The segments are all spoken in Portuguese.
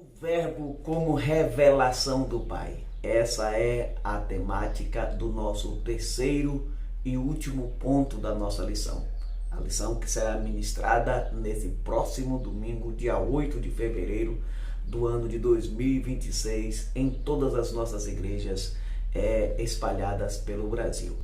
O Verbo como revelação do Pai. Essa é a temática do nosso terceiro e último ponto da nossa lição. A lição que será ministrada nesse próximo domingo, dia 8 de fevereiro do ano de 2026, em todas as nossas igrejas espalhadas pelo Brasil.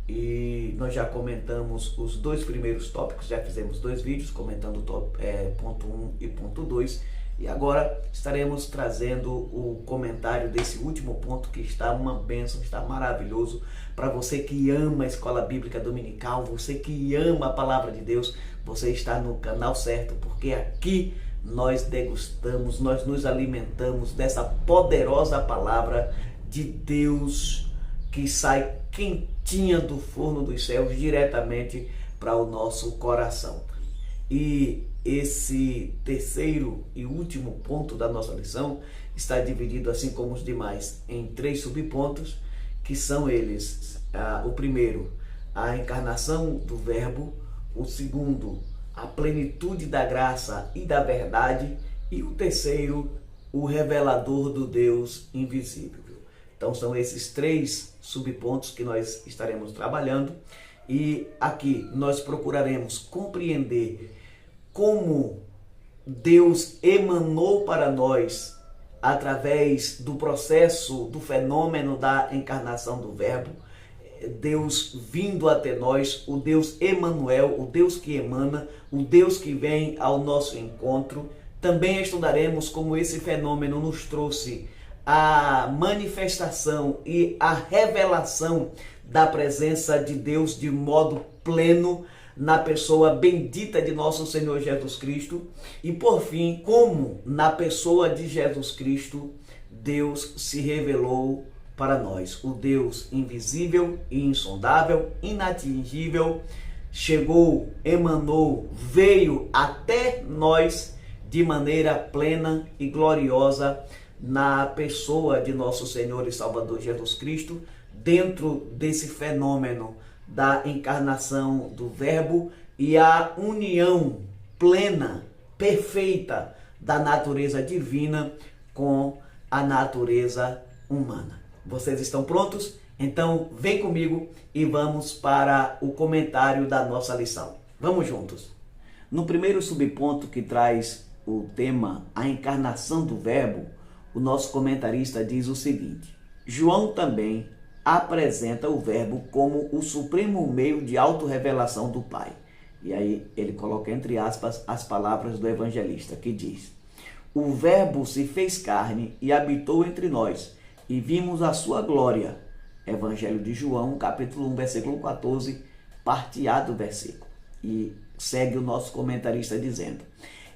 E nós já comentamos os dois primeiros tópicos, já fizemos dois vídeos comentando ponto 1 e ponto 2. E agora estaremos trazendo o comentário desse último ponto, que está uma bênção, está maravilhoso para você que ama a Escola Bíblica Dominical, você que ama a Palavra de Deus. Você está no canal certo, porque aqui nós degustamos, nós nos alimentamos dessa poderosa Palavra de Deus que sai quentinha do forno dos céus diretamente para o nosso coração. E esse terceiro e último ponto da nossa lição está dividido, assim como os demais, em três subpontos, que são eles: o primeiro, a encarnação do Verbo; o segundo, a plenitude da graça e da verdade; e o terceiro, o revelador do Deus invisível. Então são esses três subpontos que nós estaremos trabalhando, e aqui nós procuraremos compreender como Deus emanou para nós através do processo, do fenômeno da encarnação do Verbo, Deus vindo até nós, o Deus Emanuel, o Deus que emana, o Deus que vem ao nosso encontro. Também estudaremos como esse fenômeno nos trouxe a manifestação e a revelação da presença de Deus de modo pleno na pessoa bendita de nosso Senhor Jesus Cristo. E por fim, como na pessoa de Jesus Cristo Deus se revelou para nós, o Deus invisível e insondável, inatingível, chegou, emanou, veio até nós de maneira plena e gloriosa na pessoa de nosso Senhor e Salvador Jesus Cristo, dentro desse fenômeno da encarnação do Verbo e a união plena, perfeita da natureza divina com a natureza humana. Vocês estão prontos? Então vem comigo e vamos para o comentário da nossa lição. Vamos juntos. No primeiro subponto, que traz o tema a encarnação do Verbo, o nosso comentarista diz o seguinte: João também apresenta o Verbo como o supremo meio de autorrevelação do Pai. E aí ele coloca entre aspas as palavras do evangelista, que diz: o Verbo se fez carne e habitou entre nós, e vimos a sua glória. Evangelho de João, capítulo 1, versículo 14, parte A do versículo. E segue o nosso comentarista dizendo: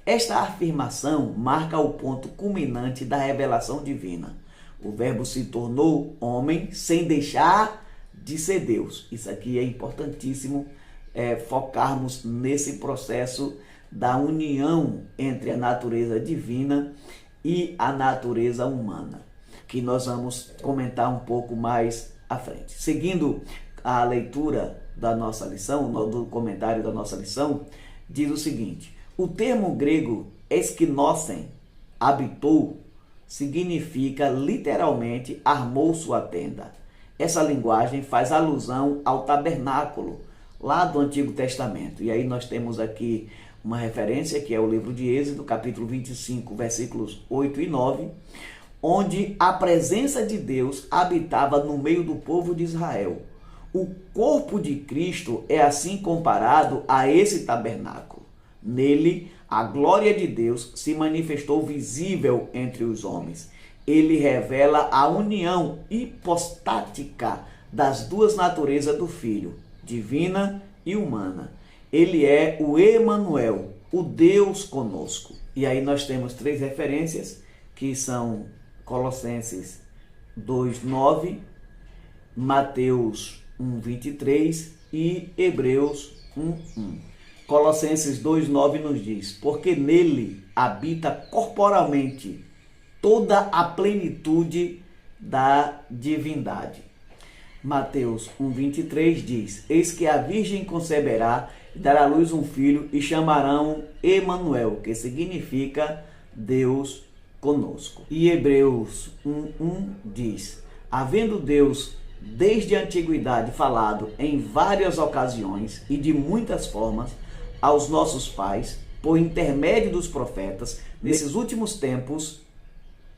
esta afirmação marca o ponto culminante da revelação divina. O Verbo se tornou homem sem deixar de ser Deus. Isso aqui é importantíssimo, focarmos nesse processo da união entre a natureza divina e a natureza humana, que nós vamos comentar um pouco mais à frente. Seguindo a leitura da nossa lição, do comentário da nossa lição, diz o seguinte: o termo grego eskinosen, habitou, significa literalmente armou sua tenda. Essa linguagem faz alusão ao tabernáculo lá do Antigo Testamento. E aí nós temos aqui uma referência, que é o livro de Êxodo, capítulo 25, versículos 8 e 9, onde a presença de Deus habitava no meio do povo de Israel. O corpo de Cristo é assim comparado a esse tabernáculo. Nele, a glória de Deus se manifestou visível entre os homens. Ele revela a união hipostática das duas naturezas do Filho, divina e humana. Ele é o Emanuel, o Deus conosco. E aí nós temos três referências, que são Colossenses 2:9, Mateus 1:23 e Hebreus 1:1. Colossenses 2:9 nos diz: porque nele habita corporalmente toda a plenitude da divindade. Mateus 1:23 diz: eis que a virgem conceberá e dará à luz um filho, e chamarão Emanuel, que significa Deus conosco. E Hebreus 1:1 diz: havendo Deus desde a antiguidade falado em várias ocasiões e de muitas formas aos nossos pais, por intermédio dos profetas, nesses últimos tempos,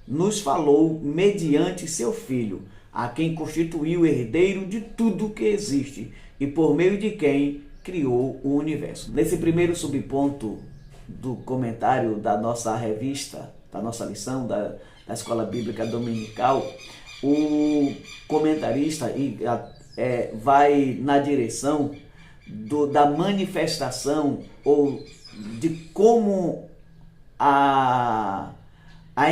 nos falou mediante seu Filho, a quem constituiu herdeiro de tudo que existe e por meio de quem criou o universo. Nesse primeiro subponto do comentário da nossa revista, da nossa lição da Escola Bíblica Dominical, o comentarista vai na direção da manifestação ou de como a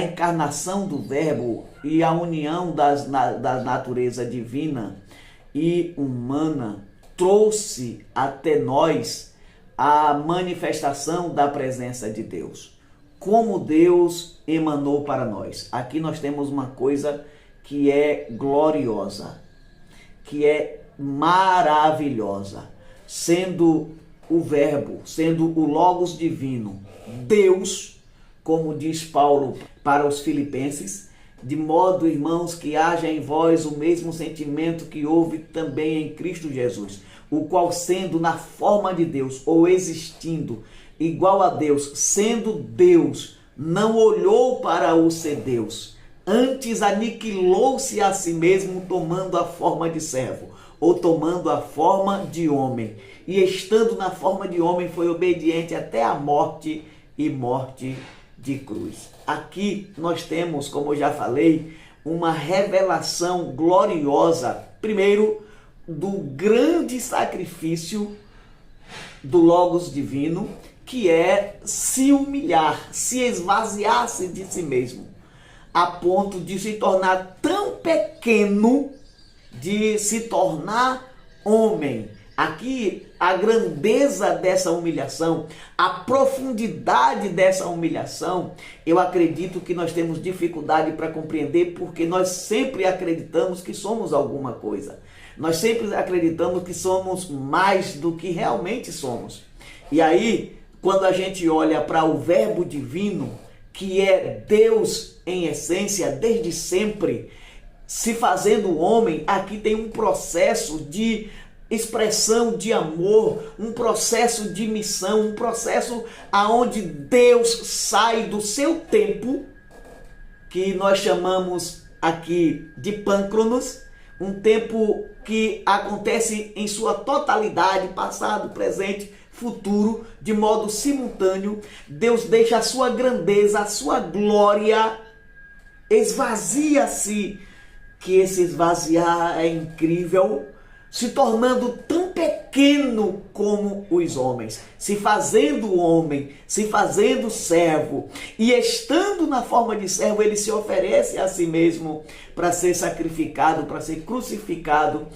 encarnação do Verbo e a união da natureza divina e humana trouxe até nós a manifestação da presença de Deus. Como Deus emanou para nós. Aqui nós temos uma coisa que é gloriosa, que é maravilhosa, sendo o Verbo, sendo o Logos divino, Deus, como diz Paulo para os Filipenses, de modo, irmãos, que haja em vós o mesmo sentimento que houve também em Cristo Jesus, o qual, sendo na forma de Deus, ou existindo igual a Deus, sendo Deus, não olhou para o ser Deus, antes aniquilou-se a si mesmo, tomando a forma de servo, ou tomando a forma de homem, e estando na forma de homem, foi obediente até a morte e morte de cruz. Aqui nós temos, como eu já falei, uma revelação gloriosa, primeiro, do grande sacrifício do Logos divino, que é se humilhar, se esvaziar-se de si mesmo, a ponto de se tornar tão pequeno, de se tornar homem. Aqui, a grandeza dessa humilhação, a profundidade dessa humilhação, eu acredito que nós temos dificuldade para compreender, porque nós sempre acreditamos que somos alguma coisa. Nós sempre acreditamos que somos mais do que realmente somos. E aí, quando a gente olha para o Verbo divino, que é Deus em essência, desde sempre, se fazendo homem, aqui tem um processo de expressão de amor, um processo de missão, um processo aonde Deus sai do seu tempo, que nós chamamos aqui de pâncronos, um tempo que acontece em sua totalidade, passado, presente, futuro, de modo simultâneo. Deus deixa a sua grandeza, a sua glória, esvazia-se, que esse esvaziar é incrível, se tornando tão pequeno como os homens, se fazendo homem, se fazendo servo, e estando na forma de servo, ele se oferece a si mesmo para ser sacrificado, para ser crucificado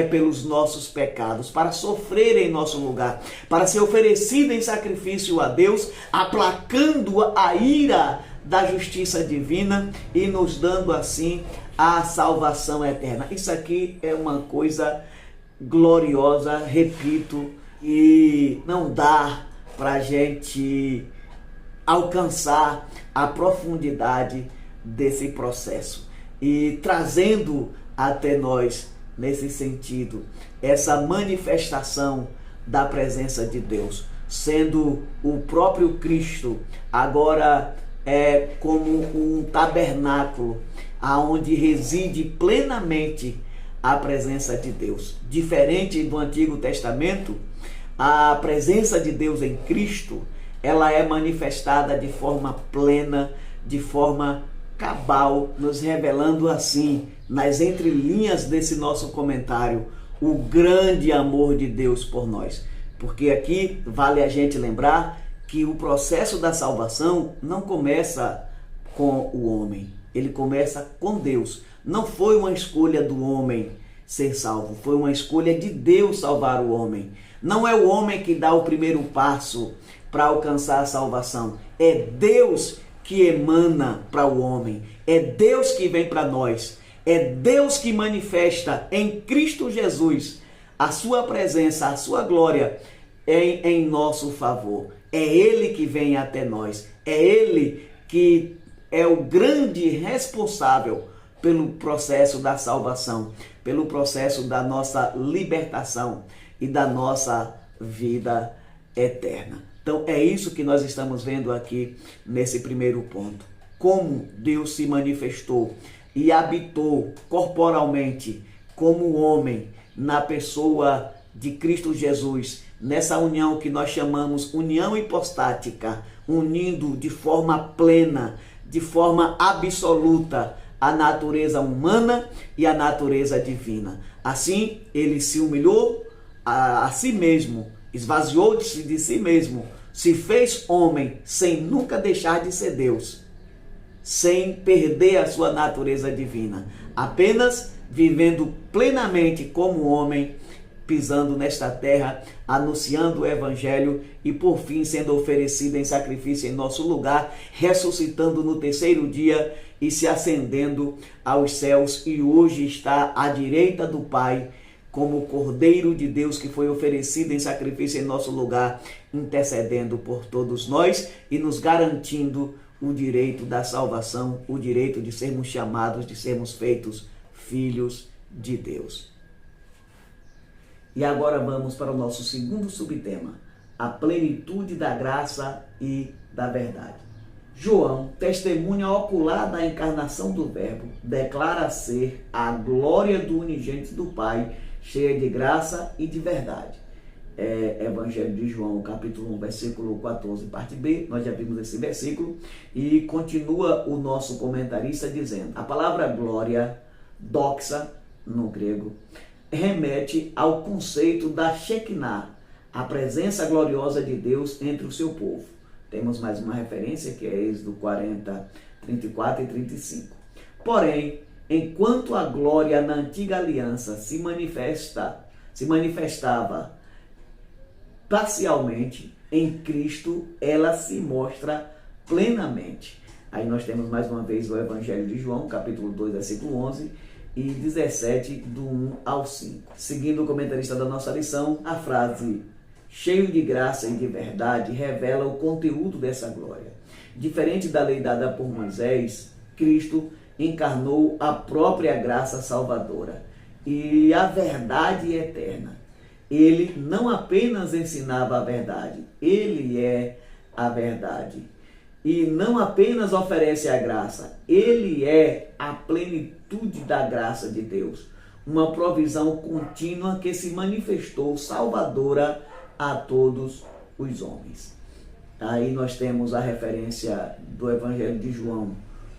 pelos nossos pecados, para sofrer em nosso lugar, para ser oferecido em sacrifício a Deus, aplacando a ira da justiça divina e nos dando assim a salvação eterna. Isso aqui é uma coisa gloriosa, repito, e não dá para a gente alcançar a profundidade desse processo. E trazendo até nós, nesse sentido, essa manifestação da presença de Deus, sendo o próprio Cristo agora como um tabernáculo, aonde reside plenamente a presença de Deus. Diferente do Antigo Testamento, a presença de Deus em Cristo, ela é manifestada de forma plena, de forma cabal, nos revelando assim, nas entrelinhas desse nosso comentário, o grande amor de Deus por nós. Porque aqui vale a gente lembrar que o processo da salvação não começa com o homem, ele começa com Deus. Não foi uma escolha do homem ser salvo, foi uma escolha de Deus salvar o homem. Não é o homem que dá o primeiro passo para alcançar a salvação, é Deus que emana para o homem, é Deus que vem para nós, é Deus que manifesta em Cristo Jesus a sua presença, a sua glória em nosso favor. É Ele que vem até nós, é Ele que é o grande responsável pelo processo da salvação, pelo processo da nossa libertação e da nossa vida eterna. Então é isso que nós estamos vendo aqui nesse primeiro ponto. Como Deus se manifestou e habitou corporalmente como homem na pessoa de Cristo Jesus, nessa união que nós chamamos união hipostática, unindo de forma plena, de forma absoluta, a natureza humana e a natureza divina. Assim, ele se humilhou a si mesmo, esvaziou-se de si mesmo, se fez homem sem nunca deixar de ser Deus, sem perder a sua natureza divina, apenas vivendo plenamente como homem, pisando nesta terra, anunciando o evangelho e por fim sendo oferecido em sacrifício em nosso lugar, ressuscitando no terceiro dia e se ascendendo aos céus, e hoje está à direita do Pai, como o Cordeiro de Deus que foi oferecido em sacrifício em nosso lugar, intercedendo por todos nós e nos garantindo o direito da salvação, o direito de sermos chamados, de sermos feitos filhos de Deus. E agora vamos para o nosso segundo subtema, a plenitude da graça e da verdade. João, testemunha ocular da encarnação do Verbo, declara ser a glória do unigênito do Pai, cheia de graça e de verdade. Evangelho de João, capítulo 1, versículo 14, parte B, nós já vimos esse versículo, e continua o nosso comentarista dizendo, a palavra glória, doxa, no grego, remete ao conceito da Shekinah, a presença gloriosa de Deus entre o seu povo. Temos mais uma referência que é Êxodo 40, 34 e 35. Porém, enquanto a glória na antiga aliança se manifestava parcialmente, em Cristo ela se mostra plenamente. Aí nós temos mais uma vez o Evangelho de João, capítulo 2, versículo 11 e 17, do 1 ao 5. Seguindo o comentarista da nossa lição, a frase cheio de graça e de verdade revela o conteúdo dessa glória. Diferente da lei dada por Moisés, Cristo encarnou a própria graça salvadora e a verdade eterna. Ele não apenas ensinava a verdade, ele é a verdade. E não apenas oferece a graça, ele é a plenitude da graça de Deus. Uma provisão contínua que se manifestou salvadora a todos os homens. Aí nós temos a referência do Evangelho de João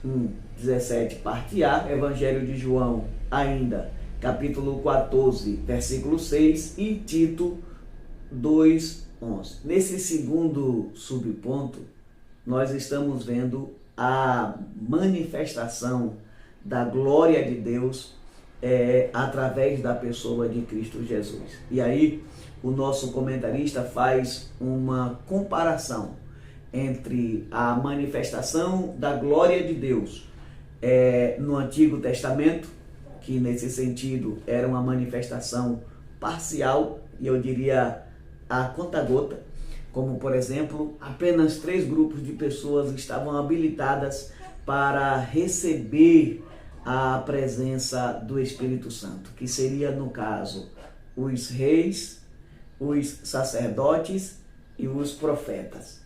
1:17, parte A, Evangelho de João ainda, capítulo 14, versículo 6 e Tito 2:11. Nesse segundo subponto, nós estamos vendo a manifestação da glória de Deus através da pessoa de Cristo Jesus. E aí o nosso comentarista faz uma comparação entre a manifestação da glória de Deus no Antigo Testamento, que nesse sentido era uma manifestação parcial, e eu diria a conta-gota, como por exemplo, apenas 3 grupos de pessoas estavam habilitadas para receber a presença do Espírito Santo, que seria no caso os reis, os sacerdotes e os profetas.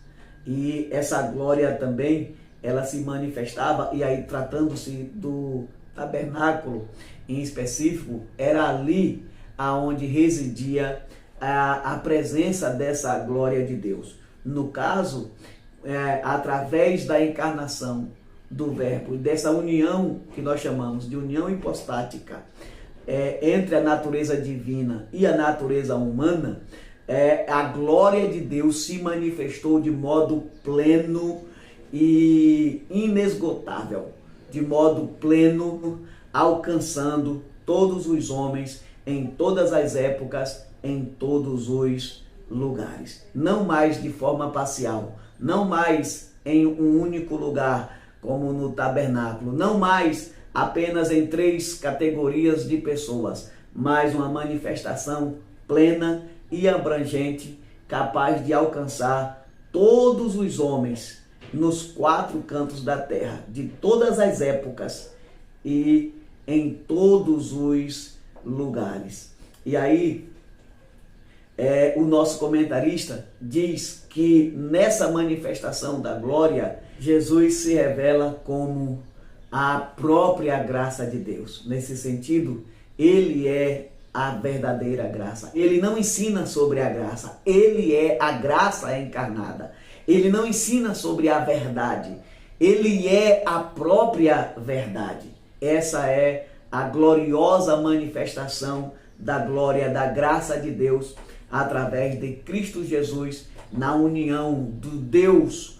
E essa glória também, ela se manifestava, e aí tratando-se do tabernáculo em específico, era ali aonde residia a presença dessa glória de Deus. No caso, através da encarnação do Verbo, dessa união que nós chamamos de união hipostática entre a natureza divina e a natureza humana, a glória de Deus se manifestou de modo pleno e inesgotável, de modo pleno, alcançando todos os homens em todas as épocas, em todos os lugares. Não mais de forma parcial, não mais em um único lugar, como no tabernáculo, não mais apenas em 3 categorias de pessoas, mas uma manifestação plena e abrangente, capaz de alcançar todos os homens nos quatro cantos da terra, de todas as épocas e em todos os lugares. E aí, o nosso comentarista diz que nessa manifestação da glória, Jesus se revela como a própria graça de Deus. Nesse sentido, ele é a verdadeira graça. Ele não ensina sobre a graça, ele é a graça encarnada. Ele não ensina sobre a verdade, ele é a própria verdade. Essa é a gloriosa manifestação da glória, da graça de Deus, através de Cristo Jesus, na união do Deus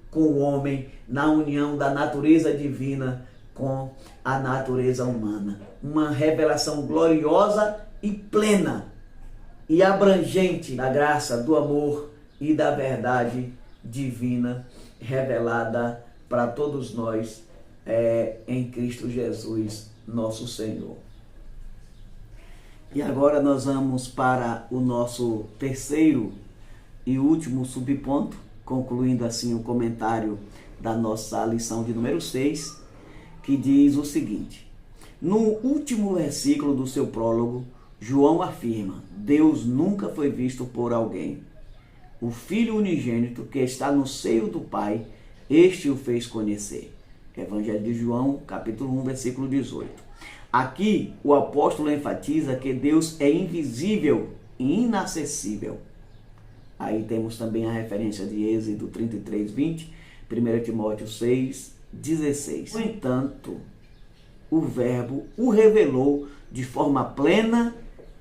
com o homem, na união da natureza divina com a natureza humana. Uma revelação gloriosa e plena e abrangente da graça, do amor e da verdade divina revelada para todos nós em Cristo Jesus, nosso Senhor. E agora nós vamos para o nosso terceiro e último subponto, concluindo assim o comentário da nossa lição de número 6, que diz o seguinte: no último versículo do seu prólogo, João afirma: Deus nunca foi visto por alguém. O Filho unigênito que está no seio do Pai, este o fez conhecer. Evangelho de João, capítulo 1, versículo 18. Aqui o apóstolo enfatiza que Deus é invisível e inacessível. Aí temos também a referência de Êxodo 33, 20, 1 Timóteo 6, 16. No entanto, o Verbo o revelou de forma plena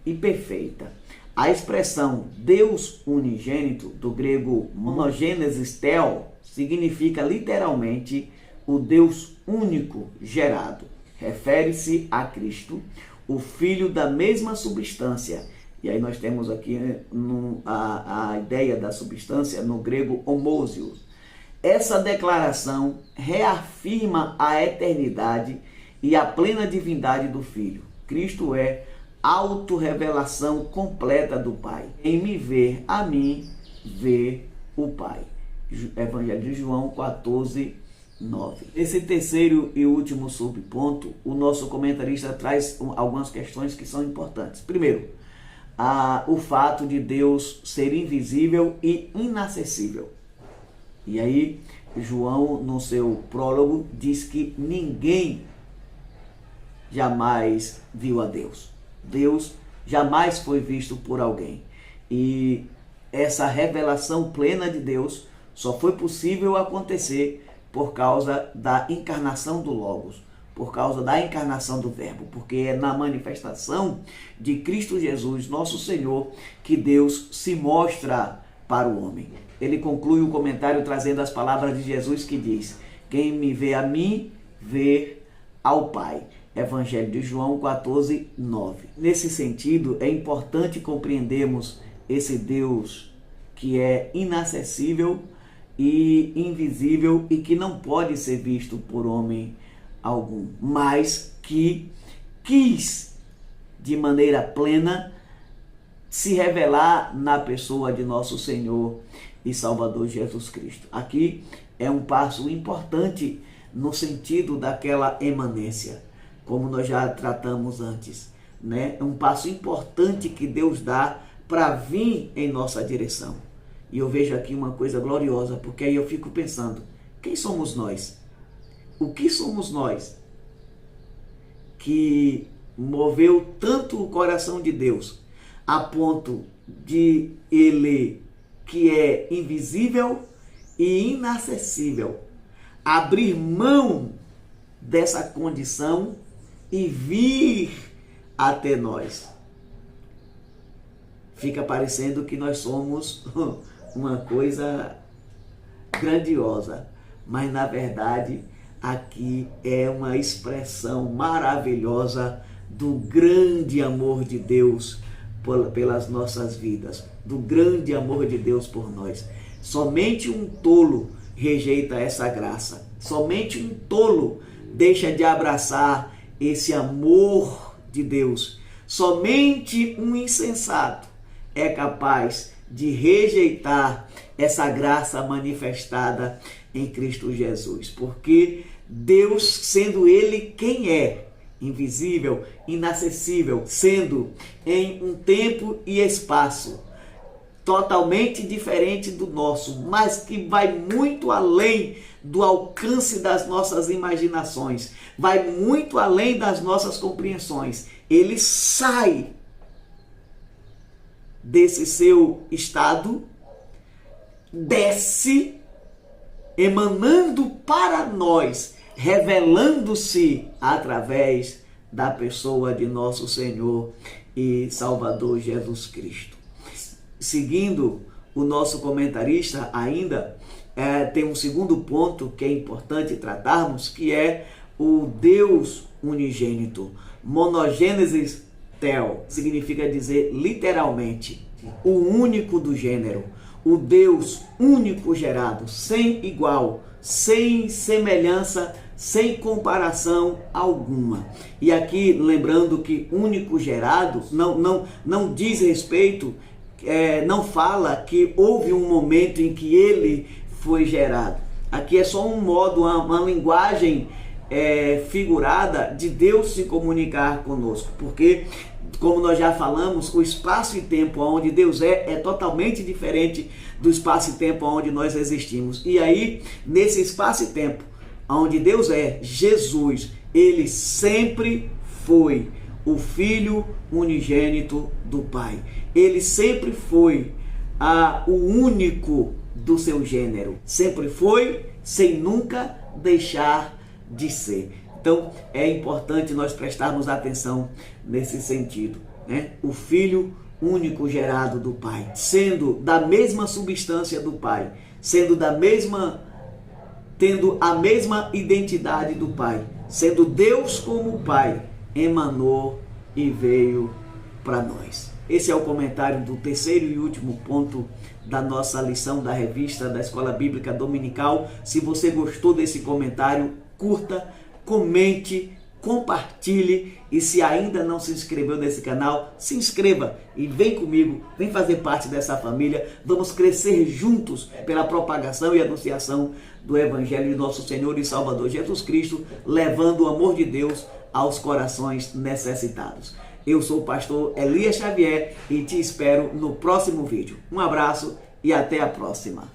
e perfeita. A expressão Deus unigênito, do grego monogênesis theo, significa literalmente o Deus único gerado. Refere-se a Cristo, o Filho da mesma substância. E aí nós temos aqui a ideia da substância no grego homousios. Essa declaração reafirma a eternidade e a plena divindade do Filho. Cristo é autorrevelação completa do Pai. Em me ver a mim, vê o Pai. Evangelho de João 14, 9. Esse terceiro e último subponto, o nosso comentarista traz algumas questões que são importantes. Primeiro, o fato de Deus ser invisível e inacessível. E aí, João, no seu prólogo, diz que ninguém jamais viu a Deus. Deus jamais foi visto por alguém. E essa revelação plena de Deus só foi possível acontecer por causa da encarnação do Logos, por causa da encarnação do Verbo, porque é na manifestação de Cristo Jesus, nosso Senhor, que Deus se mostra para o homem. Ele conclui o comentário trazendo as palavras de Jesus que diz: quem me vê a mim, vê ao Pai. Evangelho de João 14, 9. Nesse sentido, é importante compreendermos esse Deus que é inacessível e invisível e que não pode ser visto por homem algum, mas que quis de maneira plena se revelar na pessoa de nosso Senhor e Salvador Jesus Cristo. Aqui é um passo importante no sentido daquela emanência, como nós já tratamos antes, né? É um passo importante que Deus dá para vir em nossa direção. E eu vejo aqui uma coisa gloriosa, porque aí eu fico pensando, quem somos nós? O que somos nós que moveu tanto o coração de Deus a ponto de Ele, que é invisível e inacessível, abrir mão dessa condição e vir até nós? Fica parecendo que nós somos uma coisa grandiosa, mas na verdade aqui é uma expressão maravilhosa do grande amor de Deus pelas nossas vidas, do grande amor de Deus por nós. Somente um tolo rejeita essa graça, somente um tolo deixa de abraçar esse amor de Deus, somente um insensato é capaz de rejeitar essa graça manifestada em Cristo Jesus, porque Deus, sendo Ele quem é, invisível, inacessível, sendo em um tempo e espaço totalmente diferente do nosso, mas que vai muito além do alcance das nossas imaginações, vai muito além das nossas compreensões. Ele sai desse seu estado, desce, emanando para nós, revelando-se através da pessoa de nosso Senhor e Salvador Jesus Cristo. Seguindo o nosso comentarista ainda, tem um segundo ponto que é importante tratarmos, que é o Deus unigênito. Monogênesis Theo significa dizer literalmente o único do gênero, o Deus único gerado, sem igual, sem semelhança, sem comparação alguma. E aqui lembrando que único gerado não diz respeito, não fala que houve um momento em que ele foi gerado. Aqui é só um modo, uma linguagem figurada de Deus se comunicar conosco, porque, como nós já falamos, o espaço e tempo onde Deus é totalmente diferente do espaço e tempo onde nós existimos. E aí, nesse espaço e tempo onde Deus é, Jesus, ele sempre foi o Filho unigênito do Pai. Ele sempre foi o único do seu gênero. Sempre foi, sem nunca deixar de ser. Então, é importante nós prestarmos atenção nesse sentido, né? O Filho único gerado do Pai, sendo da mesma substância do Pai, tendo a mesma identidade do Pai, sendo Deus como o Pai, emanou e veio para nós. Esse é o comentário do terceiro e último ponto da nossa lição da revista da Escola Bíblica Dominical. Se você gostou desse comentário, curta, comente, compartilhe, e se ainda não se inscreveu nesse canal, se inscreva e vem comigo, vem fazer parte dessa família. Vamos crescer juntos pela propagação e anunciação do Evangelho de nosso Senhor e Salvador Jesus Cristo, levando o amor de Deus aos corações necessitados. Eu sou o pastor Elias Xavier e te espero no próximo vídeo. Um abraço e até a próxima.